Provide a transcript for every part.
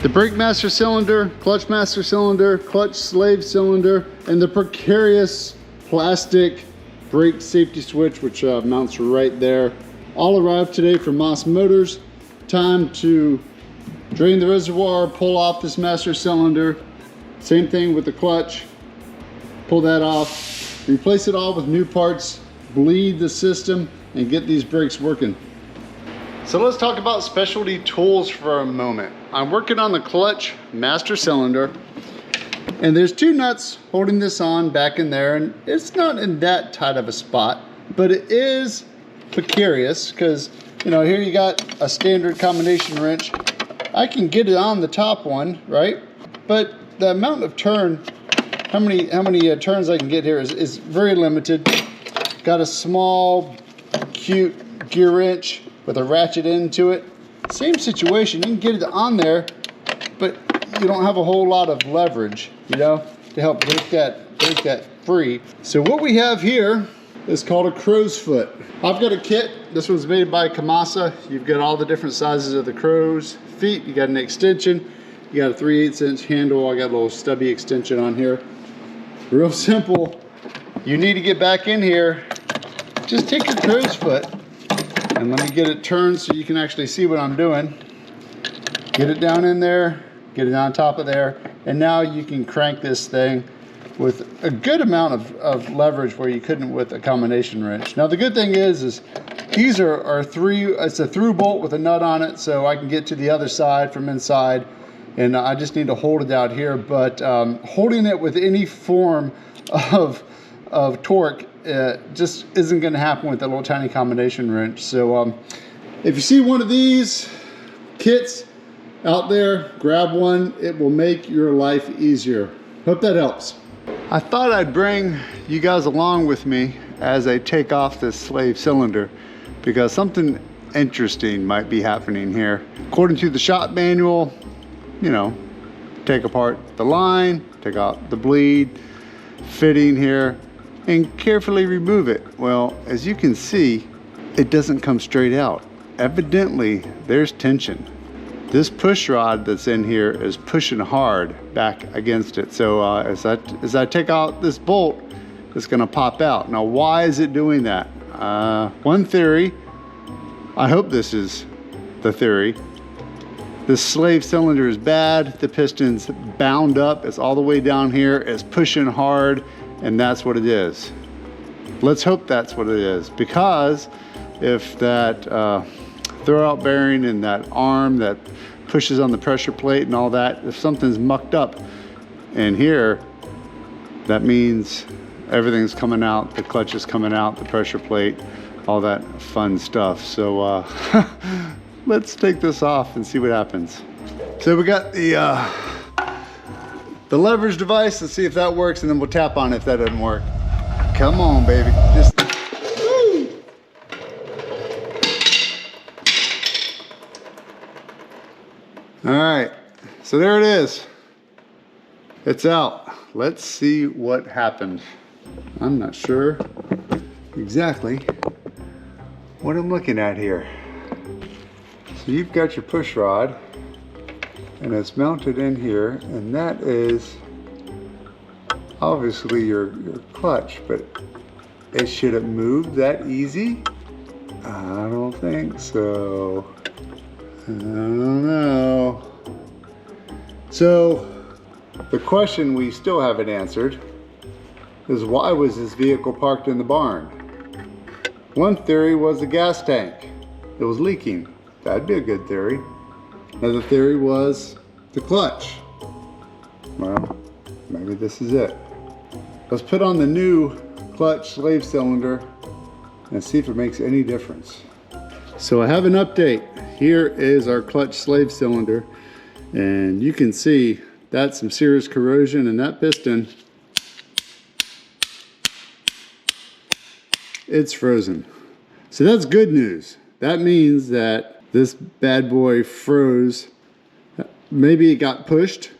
The brake master cylinder, clutch slave cylinder, and the precarious plastic brake safety switch, which mounts right there, all arrived today from Moss Motors. Time to drain the reservoir, pull off this master cylinder. Same thing with the clutch. Pull that off, replace it all with new parts, bleed the system, and get these brakes working. So let's talk about specialty tools for a moment. I'm working on the clutch master cylinder, and there's two nuts holding this on back in there, and it's not in that tight of a spot, but it is precarious because, you know, here you got a standard combination wrench. I can get it on the top one, right? But the amount of turn, how many turns I can get here is very limited. Got a small, cute gear wrench with a ratchet end to it. Same situation, you can get it on there, but you don't have a whole lot of leverage, you know, to help break that free. So what we have here is called a crow's foot. I've got a kit. This one's made by Kamasa. You've got all the different sizes of the crow's feet. You got an extension. You got a 3/8 inch handle. I got a little stubby extension on here. Real simple. You need to get back in here. Just take your crow's foot and let me get it turned so you can actually see what I'm doing. Get it down in there, get it on top of there, and now you can crank this thing with a good amount of leverage where you couldn't with a combination wrench. Now the good thing is these are it's a through bolt with a nut on it, so I can get to the other side from inside, and I just need to hold it out here. But holding it with any form of torque just isn't going to happen with that little tiny combination wrench. So if you see one of these kits out there, grab one. It will make your life easier. Hope that helps. I thought I'd bring you guys along with me as I take off this slave cylinder, because something interesting might be happening here. According to the shop manual, you know, take apart the line, take out the bleed, fitting here, and carefully remove it. Well, as you can see, it doesn't come straight out. Evidently, there's tension. This push rod that's in here is pushing hard back against it. So as I take out this bolt, it's gonna pop out. Now, why is it doing that? One theory, I hope this is the theory, this slave cylinder is bad, the piston's bound up, it's all the way down here, it's pushing hard, and that's what it is. Let's hope that's what it is, because if that throwout bearing and that arm that pushes on the pressure plate and all that, if something's mucked up in here, that means everything's coming out, the clutch is coming out, the pressure plate, all that fun stuff. So let's take this off and see what happens. So we got the leverage device. Let's see if that works, and then we'll tap on it if that doesn't work. Come on, baby. Just woo. All right, so there it is. It's out. Let's see what happened. I'm not sure exactly what I'm looking at here. So you've got your push rod, and it's mounted in here, and that is obviously your clutch, but it should have moved that easy? I don't think so. I don't know. So the question we still haven't answered is, why was this vehicle parked in the barn? One theory was the gas tank. It was leaking. That'd be a good theory. Another theory was the clutch. Well, maybe this is it. Let's put on the new clutch slave cylinder and see if it makes any difference. So I have an update. Here is our clutch slave cylinder, and you can see that's some serious corrosion, and that piston, it's frozen. So that's good news. That means that this bad boy froze. Maybe it got pushed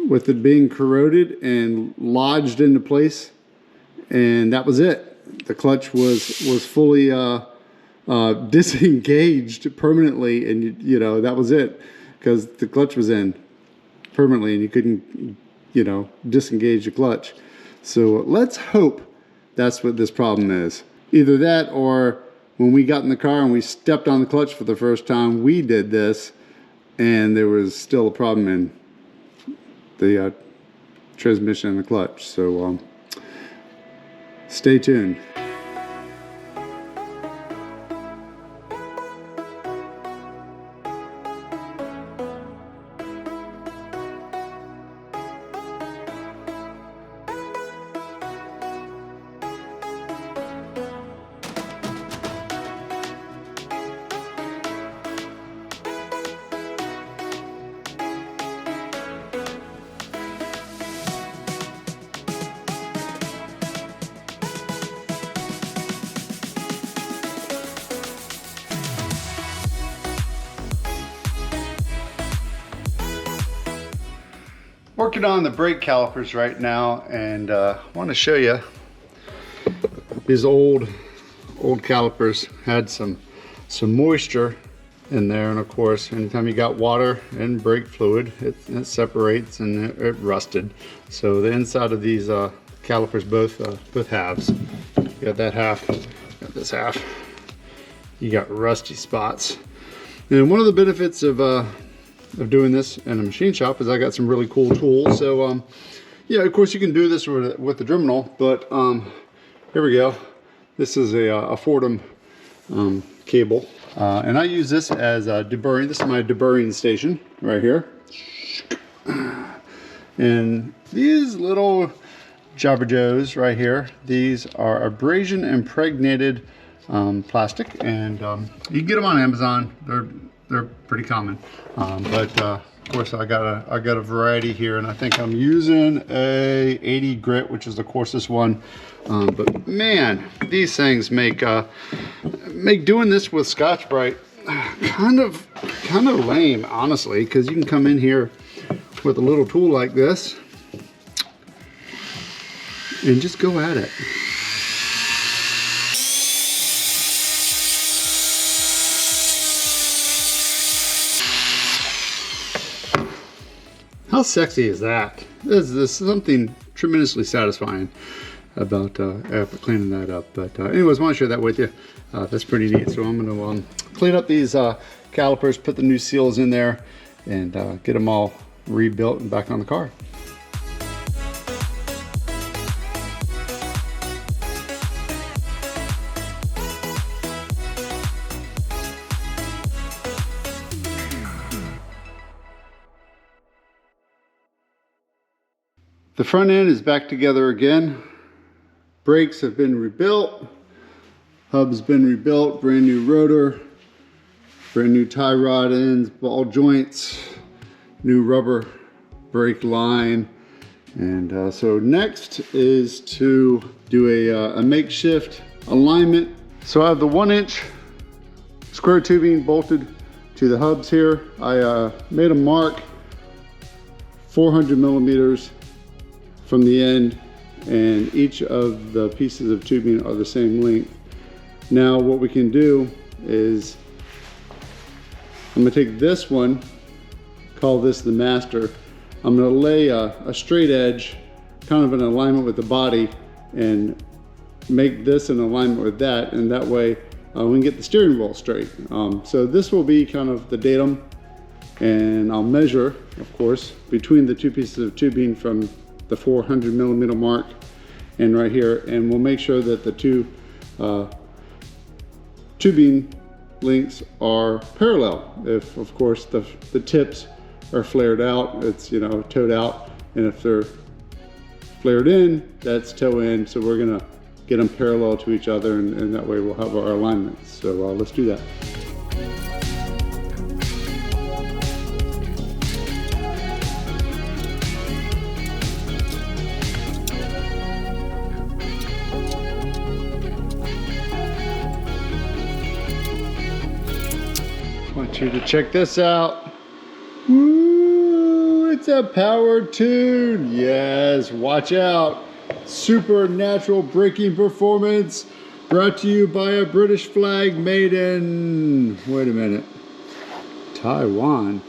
with it being corroded and lodged into place, and that was it. The clutch was fully disengaged permanently, and you know, that was it. because the clutch was in permanently and you couldn't, you know, disengage the clutch. So let's hope that's what this problem is. Either that, or when we got in the car and we stepped on the clutch for the first time, we did this and there was still a problem in the transmission and the clutch. So stay tuned. Working on the brake calipers right now, and I want to show you these old calipers had some moisture in there, and of course anytime you got water and brake fluid, it separates and it rusted. So the inside of these calipers, both halves, you got that half, got this half, you got rusty spots. And one of the benefits of doing this in a machine shop is I got some really cool tools. So yeah, of course you can do this with the Dremel, but here we go. This is a Fordham cable, and I use this as a deburring. This is my deburring station right here. And these little jabberjoes right here, these are abrasion impregnated plastic, and you can get them on Amazon. They're pretty common, but of course I got a variety here, and I think I'm using a 80 grit, which is the coarsest one. But man, these things make doing this with Scotch-Brite kind of lame, honestly, because you can come in here with a little tool like this and just go at it. How sexy is that? There's something tremendously satisfying about after cleaning that up. But anyways, I want to share that with you. That's pretty neat. So I'm going to clean up these calipers, put the new seals in there, and get them all rebuilt and back on the car. The front end is back together again. Brakes have been rebuilt. Hub's been rebuilt. Brand new rotor. Brand new tie rod ends, ball joints. New rubber brake line. And so next is to do a makeshift alignment. So I have the 1-inch square tubing bolted to the hubs here. I made a mark 400 millimeters from the end, and each of the pieces of tubing are the same length. Now what we can do is I'm going to take this one, call this the master. I'm going to lay a straight edge kind of in alignment with the body and make this in alignment with that, and that way we can get the steering wheel straight. So this will be kind of the datum, and I'll measure, of course, between the two pieces of tubing from the 400 millimeter mark and right here, and we'll make sure that the two tubing lengths are parallel. If of course the tips are flared out, it's, you know, towed out, and if they're flared in, that's toe in. So we're gonna get them parallel to each other, and that way we'll have our alignments. So let's do that. Want you to check this out. Woo, it's a power tune. Yes, watch out. Supernatural braking performance, brought to you by a British flag made in, wait a minute, Taiwan.